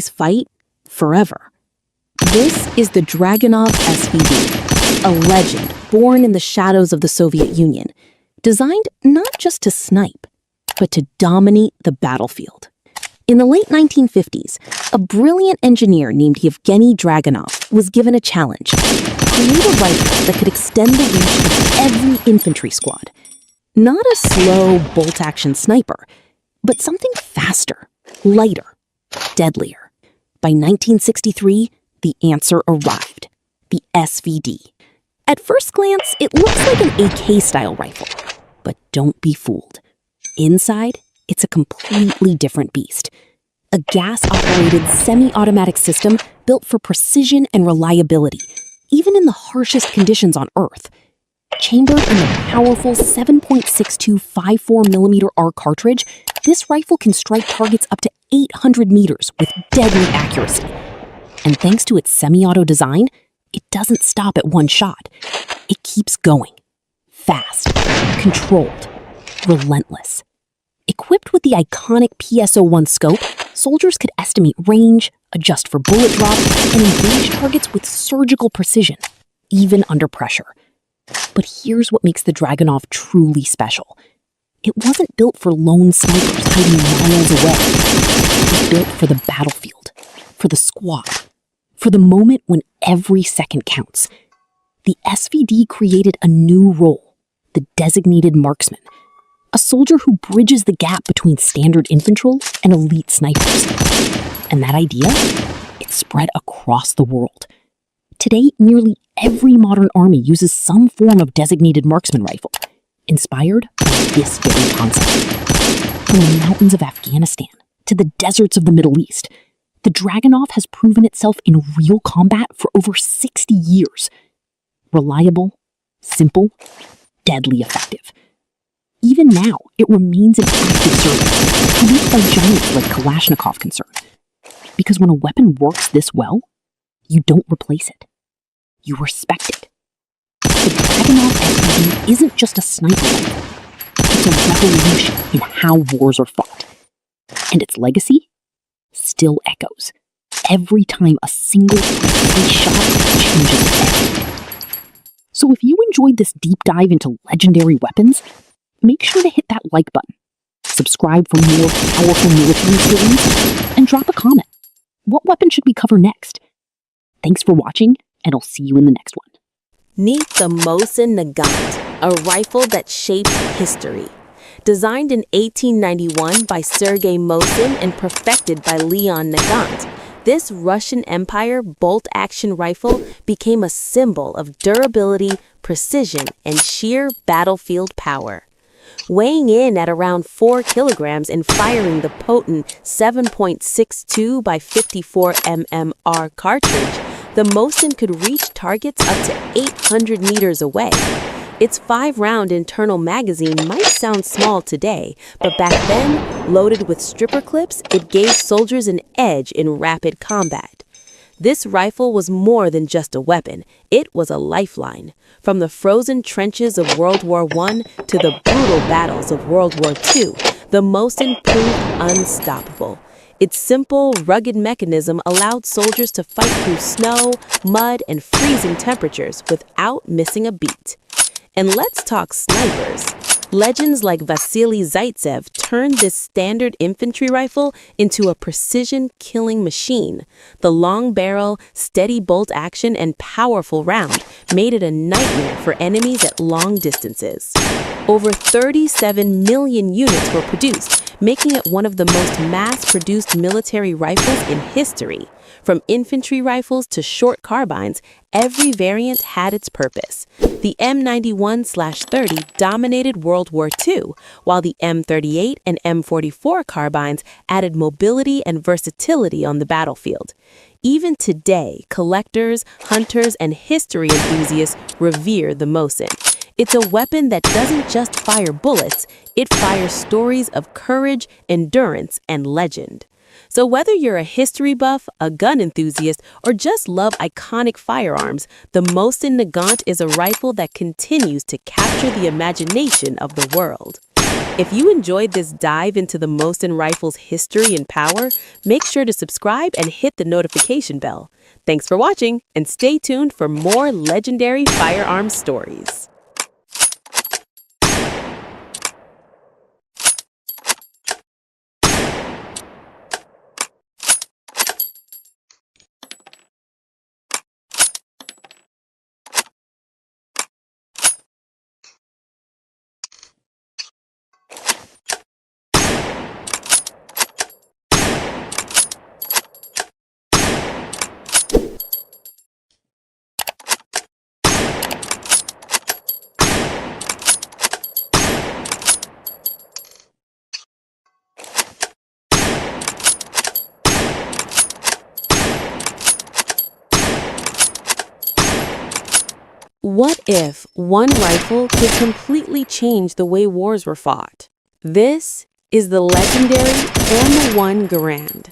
fight forever. This is the Dragunov SVD, a legend born in the shadows of the Soviet Union, designed not just to snipe, but to dominate the battlefield. In the late 1950s, a brilliant engineer named Yevgeny Dragunov was given a challenge: create a rifle that could extend the reach of every infantry squad. Not a slow, bolt-action sniper, but something faster, lighter, deadlier. By 1963, the answer arrived: the SVD. At first glance, it looks like an AK-style rifle, but don't be fooled. Inside, it's a completely different beast. A gas-operated semi-automatic system built for precision and reliability, even in the harshest conditions on Earth. Chambered in the powerful 7.62 54mm R cartridge, this rifle can strike targets up to 800 meters with deadly accuracy. And thanks to its semi-auto design, it doesn't stop at one shot. It keeps going. Fast, controlled, relentless. Equipped with the iconic PSO-1 scope, soldiers could estimate range, adjust for bullet drop, and engage targets with surgical precision, even under pressure. But here's what makes the Dragunov truly special. It wasn't built for lone snipers hiding miles away. It was built for the battlefield, for the squad, for the moment when every second counts. The SVD created a new role: the designated marksman, a soldier who bridges the gap between standard infantry and elite snipers. And that idea, it spread across the world. Today, nearly every modern army uses some form of designated marksman rifle, inspired by this very concept. From the mountains of Afghanistan to the deserts of the Middle East, the Dragunov has proven itself in real combat for over 60 years. Reliable, simple, deadly effective. Even now, it remains in active service, produced by giants like Kalashnikov concern. Because when a weapon works this well, you don't replace it. You respect it. The Dragunov SVD isn't just a sniper rifle. It's a revolution in how wars are fought. And its legacy still echoes every time a single precise shot changes everything. So if you enjoyed this deep dive into legendary weapons, make sure to hit that like button, subscribe for more powerful military stories, and drop a comment. What weapon should we cover next? Thanks for watching, and I'll see you in the next one. Meet the Mosin Nagant, a rifle that shaped history. Designed in 1891 by Sergei Mosin and perfected by Leon Nagant, this Russian Empire bolt-action rifle became a symbol of durability, precision, and sheer battlefield power. Weighing in at around 4 kilograms and firing the potent 7.62 by 54 mmR cartridge, the Mosin could reach targets up to 800 meters away. Its 5-round internal magazine might sound small today, but back then, loaded with stripper clips, it gave soldiers an edge in rapid combat. This rifle was more than just a weapon, it was a lifeline. From the frozen trenches of World War I to the brutal battles of World War II, the Mosin proved unstoppable. Its simple, rugged mechanism allowed soldiers to fight through snow, mud, and freezing temperatures without missing a beat. And let's talk snipers. Legends like Vasily Zaitsev turned this standard infantry rifle into a precision killing machine. The long barrel, steady bolt action, and powerful round made it a nightmare for enemies at long distances. Over 37 million units were produced, making it one of the most mass-produced military rifles in history. From infantry rifles to short carbines, every variant had its purpose. The M91/30 dominated World War II, while the M38 and M44 carbines added mobility and versatility on the battlefield. Even today, collectors, hunters, and history enthusiasts revere the Mosin. It's a weapon that doesn't just fire bullets, it fires stories of courage, endurance, and legend. So whether you're a history buff, a gun enthusiast, or just love iconic firearms, the Mosin Nagant is a rifle that continues to capture the imagination of the world. If you enjoyed this dive into the Mosin rifle's history and power, make sure to subscribe and hit the notification bell. Thanks for watching, and stay tuned for more legendary firearms stories. What if one rifle could completely change the way wars were fought? This is the legendary M1 Garand.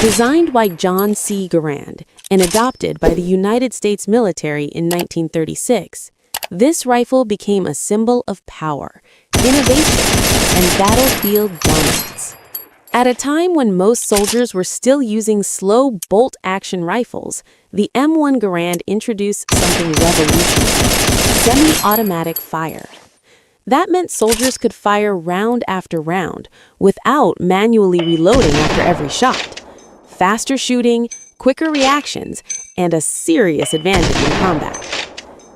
Designed by John C. Garand and adopted by the United States military in 1936, this rifle became a symbol of power, innovation, and battlefield dominance. At a time when most soldiers were still using slow bolt-action rifles, the M1 Garand introduced something revolutionary: semi-automatic fire. That meant soldiers could fire round after round without manually reloading after every shot. Faster shooting, quicker reactions, and a serious advantage in combat.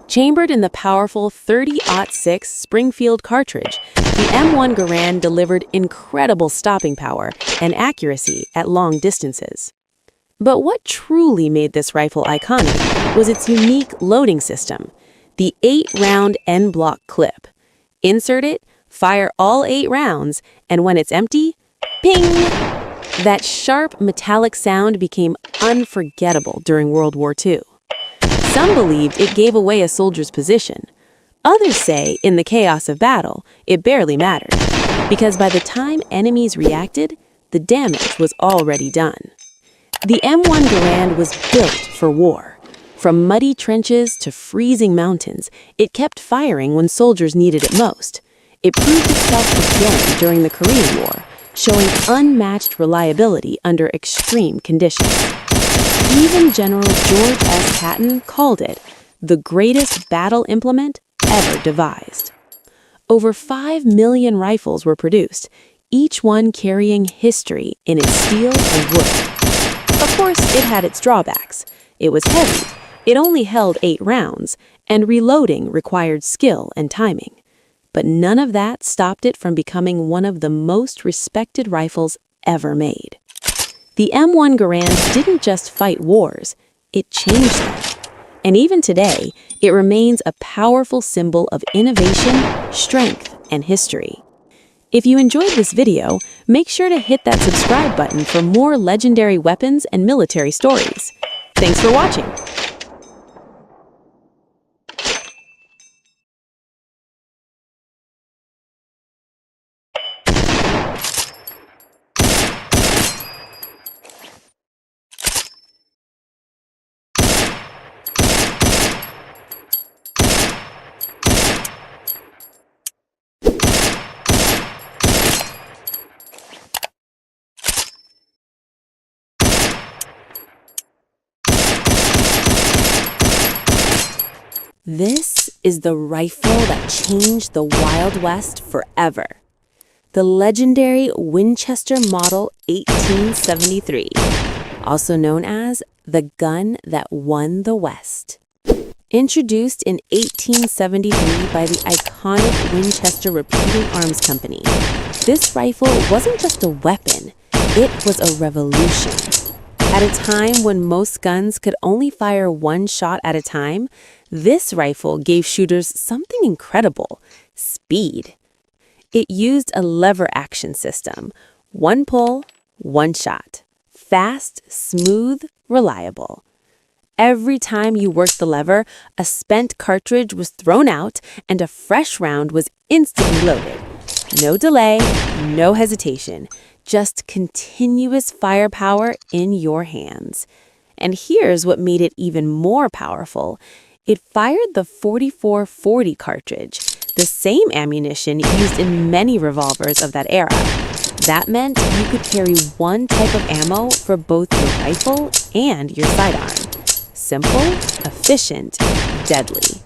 Chambered in the powerful 30-06 Springfield cartridge, the M1 Garand delivered incredible stopping power and accuracy at long distances. But what truly made this rifle iconic was its unique loading system, the 8-round N-block clip. Insert it, fire all 8 rounds, and when it's empty, ping! That sharp metallic sound became unforgettable during World War II. Some believed it gave away a soldier's position. Others say, in the chaos of battle, it barely mattered, because by the time enemies reacted, the damage was already done. The M1 Garand was built for war. From muddy trenches to freezing mountains, it kept firing when soldiers needed it most. It proved itself again during the Korean War, showing unmatched reliability under extreme conditions. Even General George S. Patton called it the greatest battle implement ever devised. Over 5 million rifles were produced, each one carrying history in its steel and wood. Of course, it had its drawbacks. It was heavy, it only held 8 rounds, and reloading required skill and timing. But none of that stopped it from becoming one of the most respected rifles ever made. The M1 Garand didn't just fight wars, it changed them. And even today, it remains a powerful symbol of innovation, strength, and history. If you enjoyed this video, make sure to hit that subscribe button for more legendary weapons and military stories. Thanks for watching. This is the rifle that changed the Wild West forever. The legendary Winchester Model 1873, also known as the gun that won the West. Introduced in 1873 by the iconic Winchester Repeating Arms Company, this rifle wasn't just a weapon, it was a revolution. At a time when most guns could only fire 1 shot at a time, this rifle gave shooters something incredible: speed. It used a lever action system: 1 pull, 1 shot. Fast, smooth, reliable. Every time you worked the lever, a spent cartridge was thrown out and a fresh round was instantly loaded. No delay, no hesitation, just continuous firepower in your hands. And here's what made it even more powerful. It fired the .44-40 cartridge, the same ammunition used in many revolvers of that era. That meant you could carry one type of ammo for both your rifle and your sidearm. Simple, efficient, deadly.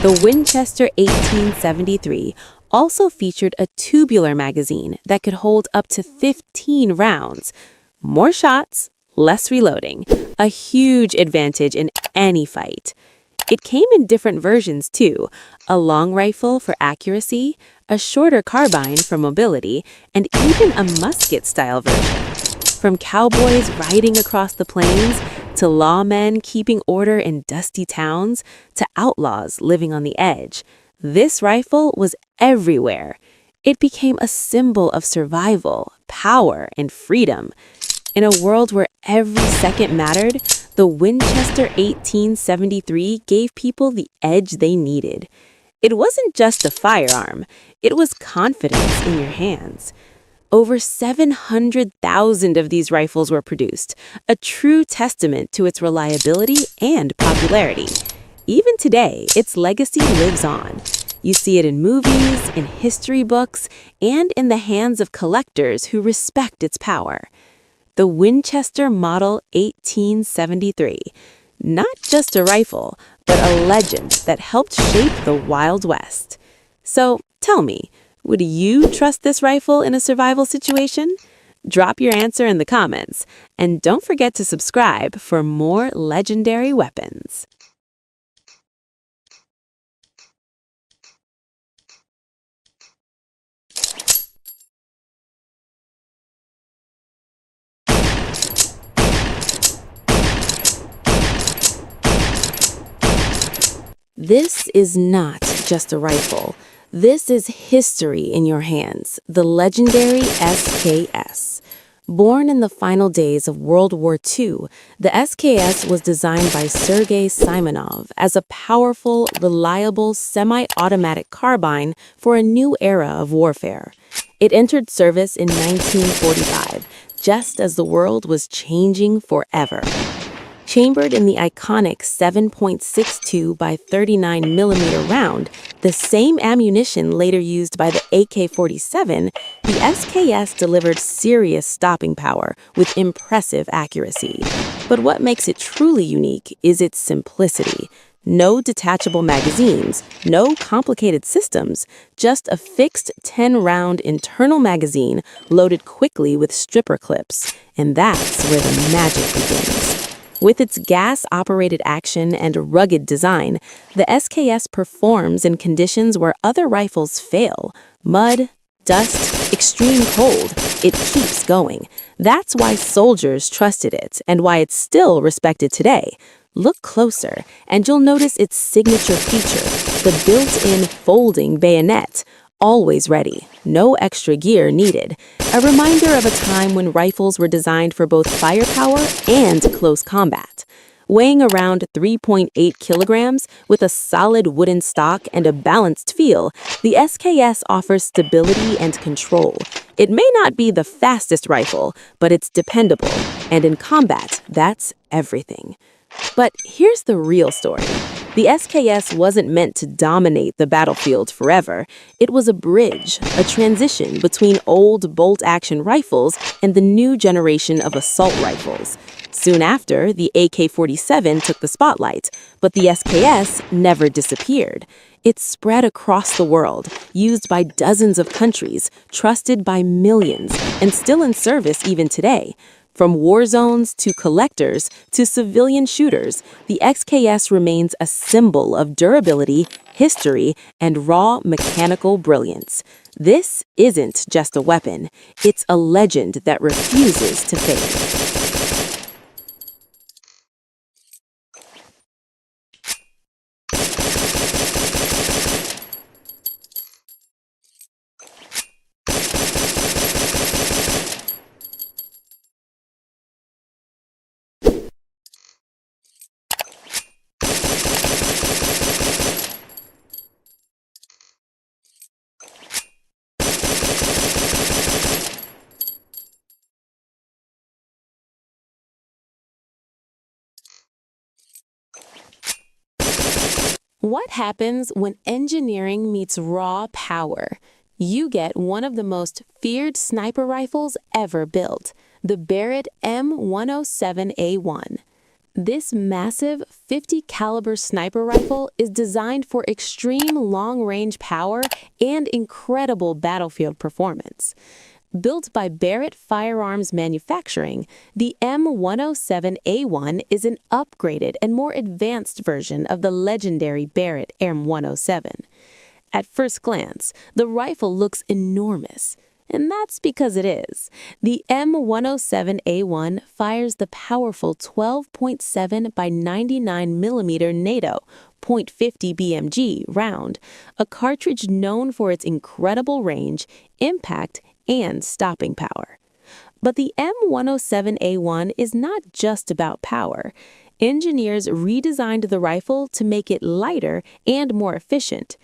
The Winchester 1873 also featured a tubular magazine that could hold up to 15 rounds. More shots, less reloading, a huge advantage in any fight. It came in different versions too, a long rifle for accuracy, a shorter carbine for mobility, and even a musket-style version. From cowboys riding across the plains, to lawmen keeping order in dusty towns, to outlaws living on the edge, this rifle was everywhere. It became a symbol of survival, power, and freedom. In a world where every second mattered, the Winchester 1873 gave people the edge they needed. It wasn't just a firearm, it was confidence in your hands. Over 700,000 of these rifles were produced, a true testament to its reliability and popularity. Even today, its legacy lives on. You see it in movies, in history books, and in the hands of collectors who respect its power. The Winchester Model 1873. Not just a rifle, but a legend that helped shape the Wild West. So, tell me, would you trust this rifle in a survival situation? Drop your answer in the comments, and don't forget to subscribe for more legendary weapons. This is not just a rifle. This is history in your hands, the legendary SKS. Born in the final days of World War II, the SKS was designed by Sergei Simonov as a powerful, reliable, semi-automatic carbine for a new era of warfare. It entered service in 1945, just as the world was changing forever. Chambered in the iconic 7.62 by 39 millimeter round, the same ammunition later used by the AK-47, the SKS delivered serious stopping power with impressive accuracy. But what makes it truly unique is its simplicity. No detachable magazines, no complicated systems, just a fixed 10-round internal magazine loaded quickly with stripper clips. And that's where the magic begins. With its gas-operated action and rugged design, the SKS performs in conditions where other rifles fail. Mud, dust, extreme cold, it keeps going. That's why soldiers trusted it and why it's still respected today. Look closer, and you'll notice its signature feature, the built-in folding bayonet. Always ready, no extra gear needed. A reminder of a time when rifles were designed for both firepower and close combat. Weighing around 3.8 kilograms with a solid wooden stock and a balanced feel, the SKS offers stability and control. It may not be the fastest rifle, but it's dependable, and in combat, that's everything. But here's the real story. The SKS wasn't meant to dominate the battlefield forever. It was a bridge, a transition between old bolt-action rifles and the new generation of assault rifles. Soon after, the AK-47 took the spotlight, but the SKS never disappeared. It spread across the world, used by dozens of countries, trusted by millions, and still in service even today. From war zones to collectors to civilian shooters, the SKS remains a symbol of durability, history, and raw mechanical brilliance. This isn't just a weapon, it's a legend that refuses to fade. What happens when engineering meets raw power? You get one of the most feared sniper rifles ever built, the Barrett M107A1. This massive 50 caliber sniper rifle is designed for extreme long-range power and incredible battlefield performance. Built by Barrett Firearms Manufacturing, the M107A1 is an upgraded and more advanced version of the legendary Barrett M107. At first glance, the rifle looks enormous, and that's because it is. The M107A1 fires the powerful 12.7 by 99 millimeter NATO .50 BMG round, a cartridge known for its incredible range, impact, and stopping power. But the M107A1 is not just about power. Engineers redesigned the rifle to make it lighter and more efficient.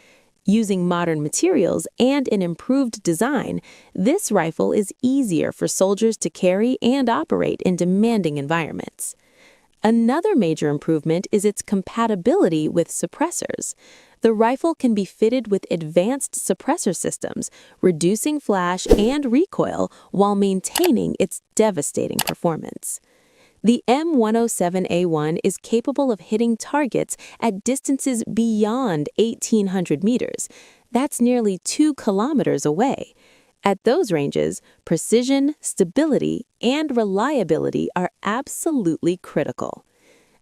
Using modern materials and an improved design, this rifle is easier for soldiers to carry and operate in demanding environments. Another major improvement is its compatibility with suppressors. The rifle can be fitted with advanced suppressor systems, reducing flash and recoil while maintaining its devastating performance. The M107A1 is capable of hitting targets at distances beyond 1,800 meters. That's nearly 2 kilometers away. At those ranges, precision, stability, and reliability are absolutely critical.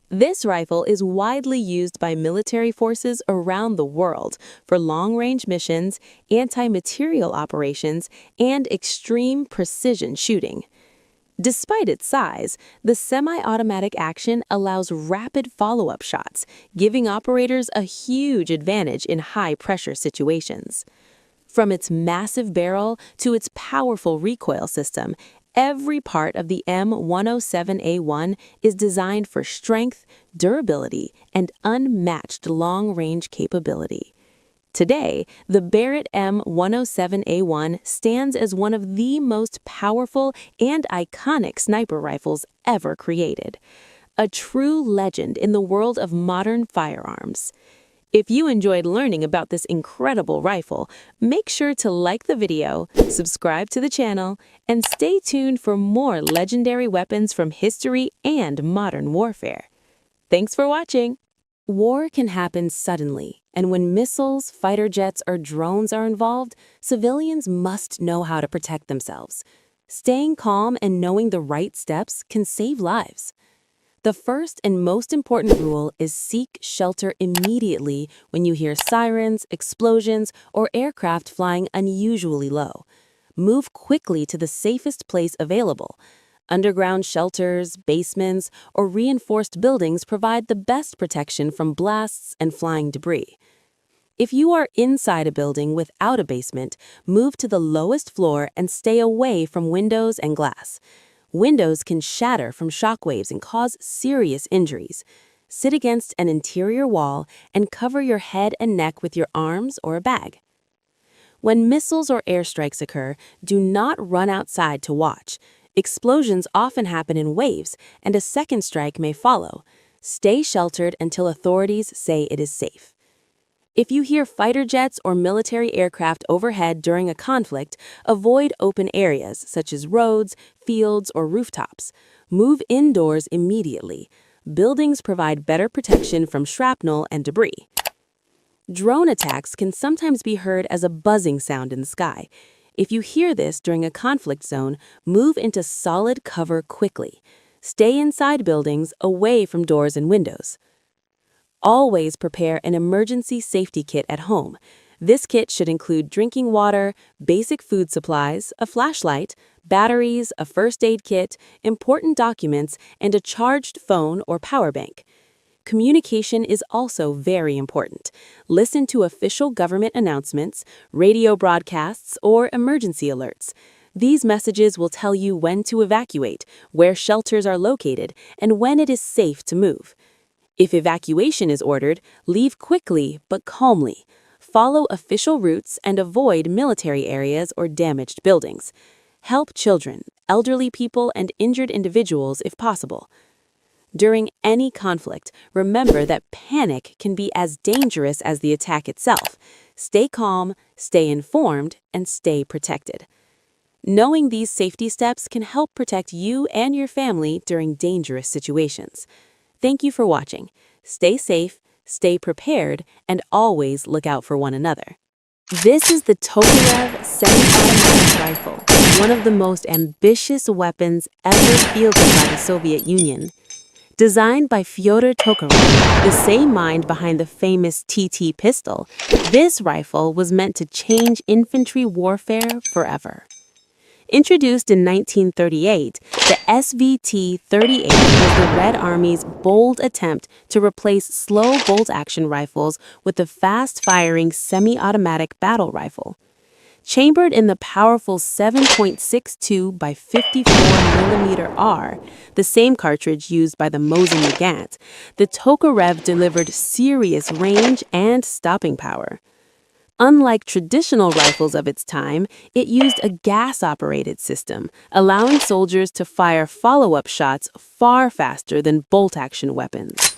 This rifle is widely used by military forces around the world for long-range missions, anti-materiel operations, and extreme precision shooting. Despite its size, the semi-automatic action allows rapid follow-up shots, giving operators a huge advantage in high-pressure situations. From its massive barrel to its powerful recoil system, every part of the M107A1 is designed for strength, durability, and unmatched long-range capability. Today, the Barrett M107A1 stands as one of the most powerful and iconic sniper rifles ever created, a true legend in the world of modern firearms. If you enjoyed learning about this incredible rifle, make sure to like the video, subscribe to the channel, and stay tuned for more legendary weapons from history and modern warfare. Thanks for watching! War can happen suddenly, and when missiles, fighter jets, or drones are involved, civilians must know how to protect themselves. Staying calm and knowing the right steps can save lives. The first and most important rule is seek shelter immediately when you hear sirens, explosions, or aircraft flying unusually low. Move quickly to the safest place available. Underground shelters, basements, or reinforced buildings provide the best protection from blasts and flying debris. If you are inside a building without a basement, move to the lowest floor and stay away from windows and glass. Windows can shatter from shockwaves and cause serious injuries. Sit against an interior wall and cover your head and neck with your arms or a bag. When missiles or airstrikes occur, do not run outside to watch. Explosions often happen in waves, and a second strike may follow. Stay sheltered until authorities say it is safe. If you hear fighter jets or military aircraft overhead during a conflict, avoid open areas such as roads, fields, or rooftops. Move indoors immediately. Buildings provide better protection from shrapnel and debris. Drone attacks can sometimes be heard as a buzzing sound in the sky. If you hear this during a conflict zone, move into solid cover quickly. Stay inside buildings, away from doors and windows. Always prepare an emergency safety kit at home. This kit should include drinking water, basic food supplies, a flashlight, batteries, a first aid kit, important documents, and a charged phone or power bank. Communication is also very important. Listen to official government announcements, radio broadcasts, or emergency alerts. These messages will tell you when to evacuate, where shelters are located, and when it is safe to move. If evacuation is ordered, leave quickly but calmly. Follow official routes and avoid military areas or damaged buildings. Help children, elderly people, and injured individuals if possible. During any conflict, remember that panic can be as dangerous as the attack itself. Stay calm, stay informed, and stay protected. Knowing these safety steps can help protect you and your family during dangerous situations. Thank you for watching. Stay safe, stay prepared, and always look out for one another. This is the Tokarev semi-automatic rifle, one of the most ambitious weapons ever fielded by the Soviet Union. Designed by Fyodor Tokarev, the same mind behind the famous TT pistol, this rifle was meant to change infantry warfare forever. Introduced in 1938, the SVT-38 was the Red Army's bold attempt to replace slow bolt-action rifles with the fast-firing semi-automatic battle rifle. Chambered in the powerful 7.62 by 54mm R, the same cartridge used by the Mosin Nagant, the Tokarev delivered serious range and stopping power. Unlike traditional rifles of its time, it used a gas-operated system, allowing soldiers to fire follow-up shots far faster than bolt-action weapons.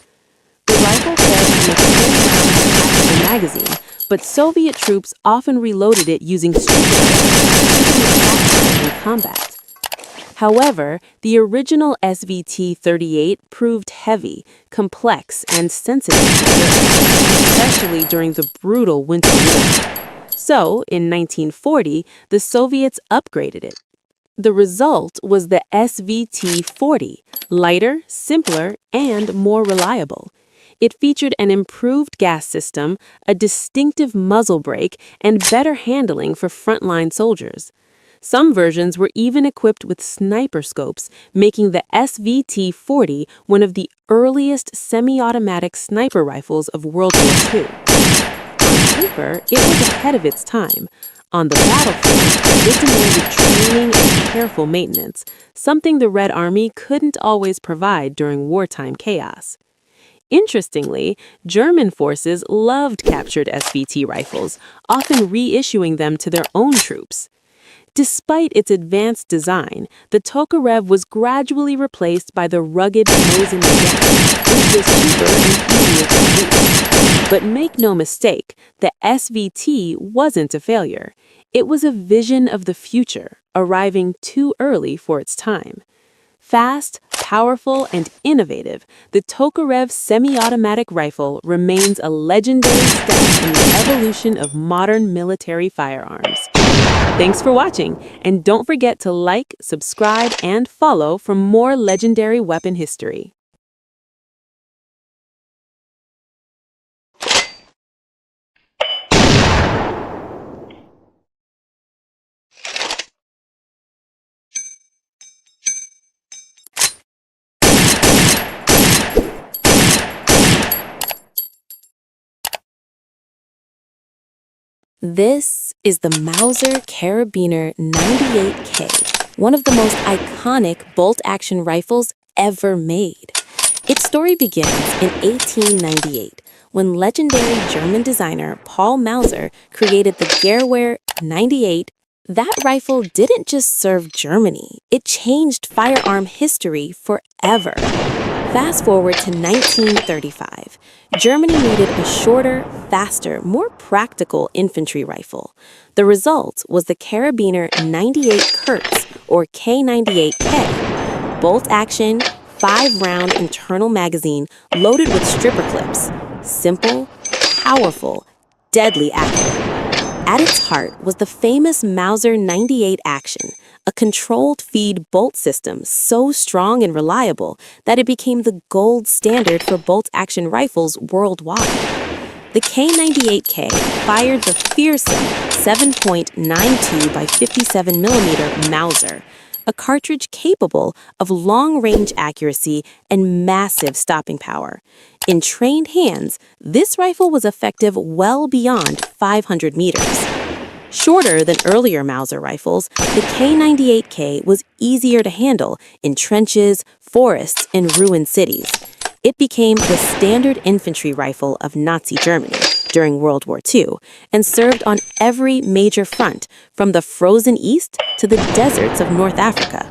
The rifle fed an extended magazine, but Soviet troops often reloaded it using in combat. However, the original SVT-38 proved heavy, complex, and sensitive, especially during the brutal Winter War. So, in 1940, the Soviets upgraded it. The result was the SVT-40, lighter, simpler, and more reliable. It featured an improved gas system, a distinctive muzzle brake, and better handling for frontline soldiers. Some versions were even equipped with sniper scopes, making the SVT-40 one of the earliest semi-automatic sniper rifles of World War II. On paper, it was ahead of its time. On the battlefield, it demanded training and careful maintenance, something the Red Army couldn't always provide during wartime chaos. Interestingly, German forces loved captured SVT rifles, often reissuing them to their own troops. Despite its advanced design, the Tokarev was gradually replaced by the rugged Mosin Nagant, which was cheaper and easier to use. But make no mistake, the SVT wasn't a failure. It was a vision of the future, arriving too early for its time. Fast, powerful, and innovative, the Tokarev semi-automatic rifle remains a legendary step in the evolution of modern military firearms. Thanks for watching, and don't forget to like, subscribe, and follow for more legendary weapon history. This is the Mauser Carabiner 98K, one of the most iconic bolt-action rifles ever made. Its story begins in 1898, when legendary German designer Paul Mauser created the Gewehr 98. That rifle didn't just serve Germany, it changed firearm history forever. Fast forward to 1935. Germany needed a shorter, faster, more practical infantry rifle. The result was the Carabiner 98 Kurz, or K98K. Bolt action, 5-round internal magazine loaded with stripper clips. Simple, powerful, deadly accurate. At its heart was the famous Mauser 98 action, a controlled feed bolt system so strong and reliable that it became the gold standard for bolt-action rifles worldwide. The K98K fired the fearsome 7.92 by 57mm Mauser, a cartridge capable of long-range accuracy and massive stopping power. In trained hands, this rifle was effective well beyond 500 meters. Shorter than earlier Mauser rifles, the K98K was easier to handle in trenches, forests, and ruined cities. It became the standard infantry rifle of Nazi Germany during World War II and served on every major front, from the frozen East to the deserts of North Africa.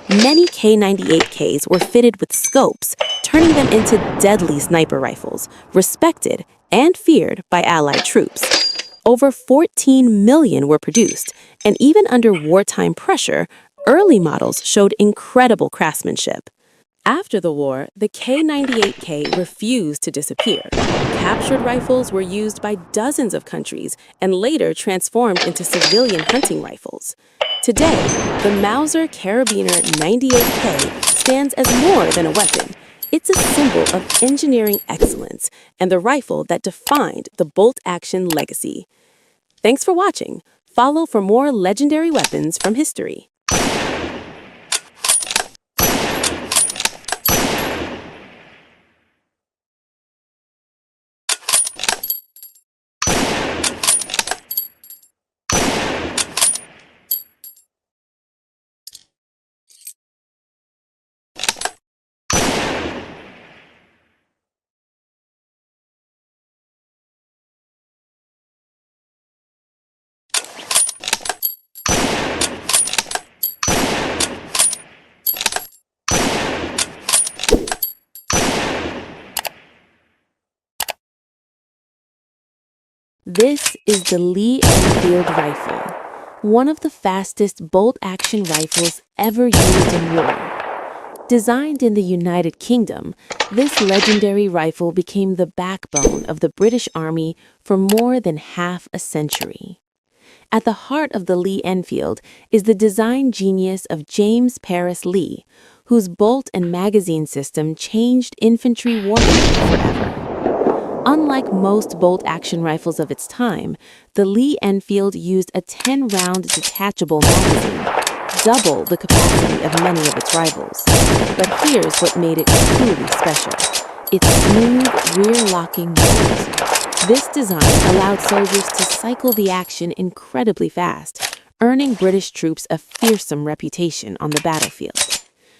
Many K98Ks were fitted with scopes, turning them into deadly sniper rifles, respected and feared by Allied troops. Over 14 million were produced, and even under wartime pressure, early models showed incredible craftsmanship. After the war, the K98K refused to disappear. Captured rifles were used by dozens of countries and later transformed into civilian hunting rifles. Today, the Mauser Carabiner 98K stands as more than a weapon. It's a symbol of engineering excellence and the rifle that defined the bolt-action legacy. Thanks for watching. Follow for more legendary weapons from history. This is the Lee Enfield rifle, one of the fastest bolt-action rifles ever used in war. Designed in the United Kingdom, this legendary rifle became the backbone of the British Army for more than half a century. At the heart of the Lee Enfield is the design genius of James Paris Lee, whose bolt and magazine system changed infantry warfare forever. Unlike most bolt-action rifles of its time, the Lee Enfield used a 10-round detachable magazine, double the capacity of many of its rivals. But here's what made it truly special: its smooth, rear-locking bolt. This design allowed soldiers to cycle the action incredibly fast, earning British troops a fearsome reputation on the battlefield.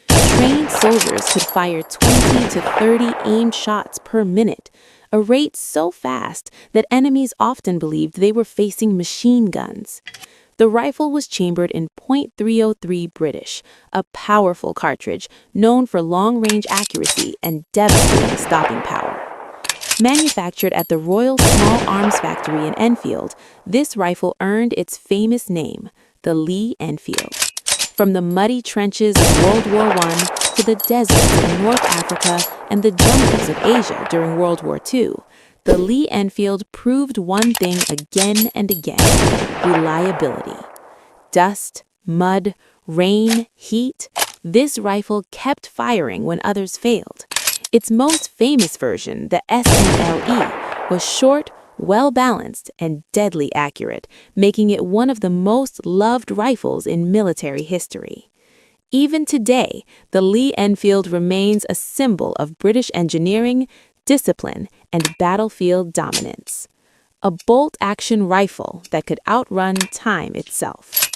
Trained soldiers could fire 20 to 30 aimed shots per minute, a rate so fast that enemies often believed they were facing machine guns. The rifle was chambered in .303 British, a powerful cartridge known for long-range accuracy and devastating stopping power. Manufactured at the Royal Small Arms Factory in Enfield, this rifle earned its famous name, the Lee Enfield. From the muddy trenches of World War I to the deserts of North Africa and the jungles of Asia during World War II, the Lee Enfield proved one thing again and again: reliability. Dust, mud, rain, heat, this rifle kept firing when others failed. Its most famous version, the SNLE, was short, well-balanced, and deadly accurate, making it one of the most loved rifles in military history. Even today, the Lee Enfield remains a symbol of British engineering, discipline, and battlefield dominance. A bolt-action rifle that could outrun time itself.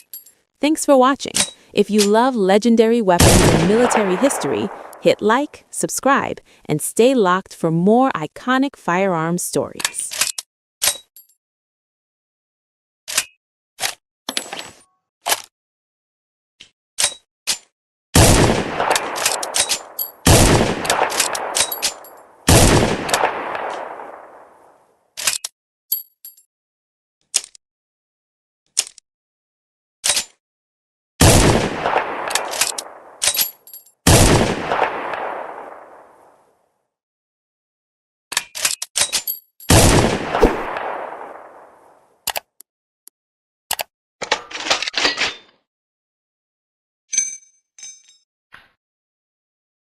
Thanks for watching. If you love legendary weapons and military history, hit like, subscribe, and stay locked for more iconic firearms stories.